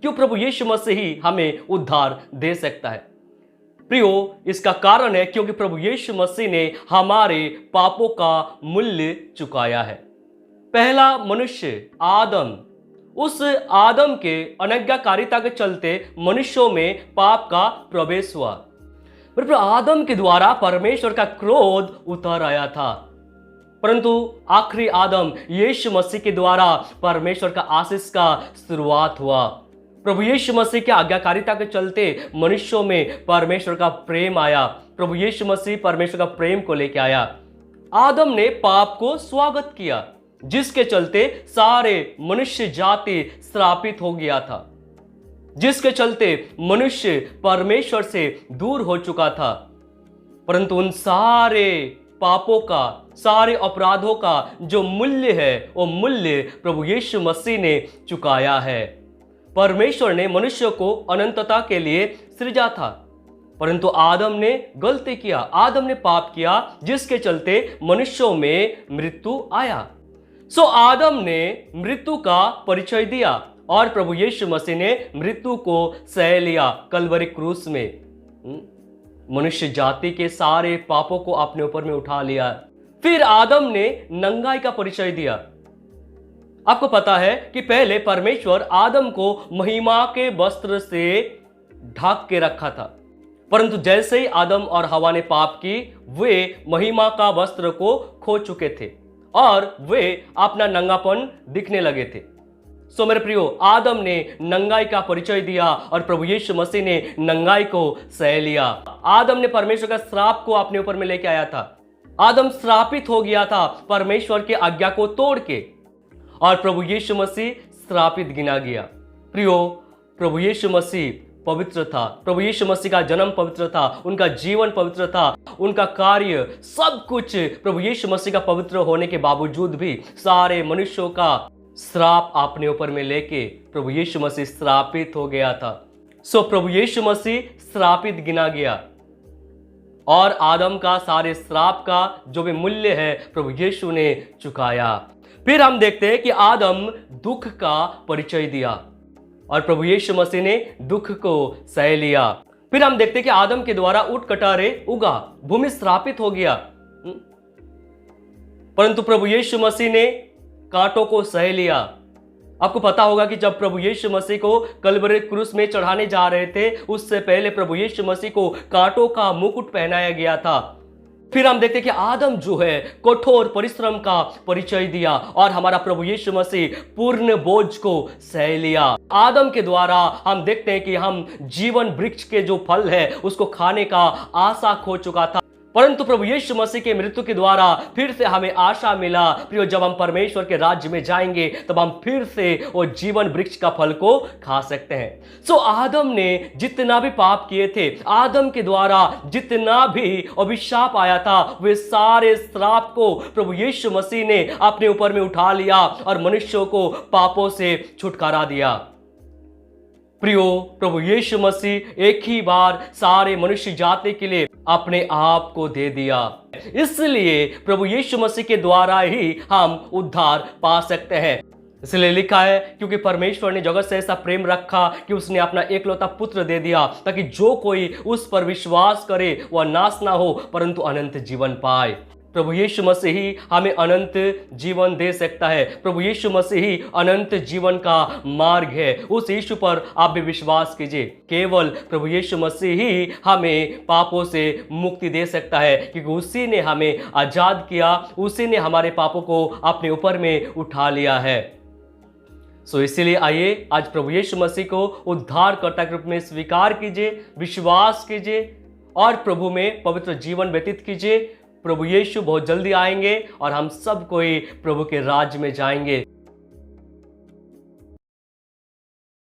क्यों प्रभु यीशु मसीह ही हमें उद्धार दे सकता है? प्रियो, इसका कारण है क्योंकि प्रभु यीशु मसीह ने हमारे पापों का मूल्य चुकाया है। पहला मनुष्य आदम, उस आदम के अनज्ञाकारिता के चलते मनुष्यों में पाप का प्रवेश हुआ। पर आदम के द्वारा परमेश्वर का क्रोध उतर आया था, परंतु आखिरी आदम यीशु मसीह के द्वारा परमेश्वर का आशीष का शुरुआत हुआ। प्रभु यीशु मसीह की आज्ञाकारिता के चलते मनुष्यों में परमेश्वर का प्रेम आया। प्रभु यीशु मसीह परमेश्वर का प्रेम को लेकर आया। आदम ने पाप को स्वागत किया, जिसके चलते सारे मनुष्य जाति श्रापित हो गया था, जिसके चलते मनुष्य परमेश्वर से दूर हो चुका था। परंतु उन सारे पापों का, सारे अपराधों का जो मूल्य है, वो मूल्य प्रभु यीशु मसीह ने चुकाया है। परमेश्वर ने मनुष्य को अनंतता के लिए सृजा था, परंतु आदम ने गलती किया, आदम ने पाप किया, जिसके चलते मनुष्यों में मृत्यु आया। सो आदम ने मृत्यु का परिचय दिया और प्रभु यीशु मसीह ने मृत्यु को सह लिया कलवरी क्रूस में। मनुष्य जाति के सारे पापों को अपने ऊपर में उठा लिया। फिर आदम ने नंगाई का परिचय दिया। आपको पता है कि पहले परमेश्वर आदम को महिमा के वस्त्र से ढक के रखा था, परंतु जैसे ही आदम और हवा ने पाप की, वे महिमा का वस्त्र को खो चुके थे और वे अपना नंगापन दिखने लगे थे। सो मेरे प्रियो, आदम ने नंगाई का परिचय दिया और प्रभु यीशु मसीह ने नंगाई को सह लिया। आदम ने परमेश्वर का श्राप को अपने ऊपर में लेके आया था। आदम श्रापित हो गया था परमेश्वर की आज्ञा को तोड़ के, और प्रभु यीशु मसीह श्रापित गिना गया। प्रियो, प्रभु यीशु मसीह पवित्र था, प्रभु यीशु मसीह का जन्म पवित्र था, उनका जीवन पवित्र था, उनका कार्य सब कुछ प्रभु यीशु मसीह का पवित्र होने के बावजूद भी सारे मनुष्यों का श्राप अपने ऊपर में लेके प्रभु यीशु मसीह श्रापित हो गया था। सो प्रभु यीशु मसीह श्रापित गिना गया और आदम का सारे श्राप का जो भी मूल्य है प्रभु यीशु ने चुकाया। फिर हम देखते हैं कि आदम दुख का परिचय दिया और प्रभु यीशु मसीह ने दुख को सह लिया। फिर हम देखते हैं कि आदम के द्वारा ऊंट कटारे उगा, भूमि श्रापित हो गया, परंतु प्रभु यीशु मसीह ने कांटों को सह लिया। आपको पता होगा कि जब प्रभु यीशु मसीह को कलवरी क्रूस में चढ़ाने जा रहे थे, उससे पहले प्रभु यीशु मसीह को कांटों का मुकुट पहनाया गया था। फिर हम देखते हैं कि आदम जो है कठोर परिश्रम का परिचय दिया और हमारा प्रभु यीशु मसीह पूर्ण बोझ को सह लिया। आदम के द्वारा हम देखते हैं कि हम जीवन वृक्ष के जो फल है उसको खाने का आशा खो चुका था, परंतु प्रभु यीशु मसीह के मृत्यु के द्वारा फिर से हमें आशा मिला। प्रियो, जब हम परमेश्वर के राज्य में जाएंगे तब हम फिर से वो जीवन वृक्ष का फल को खा सकते हैं। सो आदम ने जितना भी पाप किए थे, आदम के द्वारा जितना भी अभिशाप आया था, वे सारे श्राप को प्रभु यीशु मसीह ने अपने ऊपर में उठा लिया और मनुष्यों को पापों से छुटकारा दिया। प्रियो, प्रभु यीशु मसीह एक ही बार सारे मनुष्य जाति के लिए अपने आप को दे दिया, इसलिए प्रभु यीशु मसीह के द्वारा ही हम उद्धार पा सकते हैं। इसलिए लिखा है, क्योंकि परमेश्वर ने जगत से ऐसा प्रेम रखा कि उसने अपना एकलौता पुत्र दे दिया, ताकि जो कोई उस पर विश्वास करे वह नाश ना हो परंतु अनंत जीवन पाए। प्रभु यीशु मसीह ही हमें अनंत जीवन दे सकता है। प्रभु यीशु मसीह ही अनंत जीवन का मार्ग है। उस यीशु पर आप भी विश्वास कीजिए। केवल प्रभु यीशु मसीह ही हमें पापों से मुक्ति दे सकता है, क्योंकि उसी ने हमें आजाद किया, उसी ने हमारे पापों को अपने ऊपर में उठा लिया है। सो इसीलिए आइए आज प्रभु यीशु मसीह को उद्धारकर्ता के रूप में स्वीकार कीजिए, विश्वास कीजिए और प्रभु में पवित्र जीवन व्यतीत कीजिए। प्रभु यीशु बहुत जल्दी आएंगे और हम सब कोई प्रभु के राज्य में जाएंगे।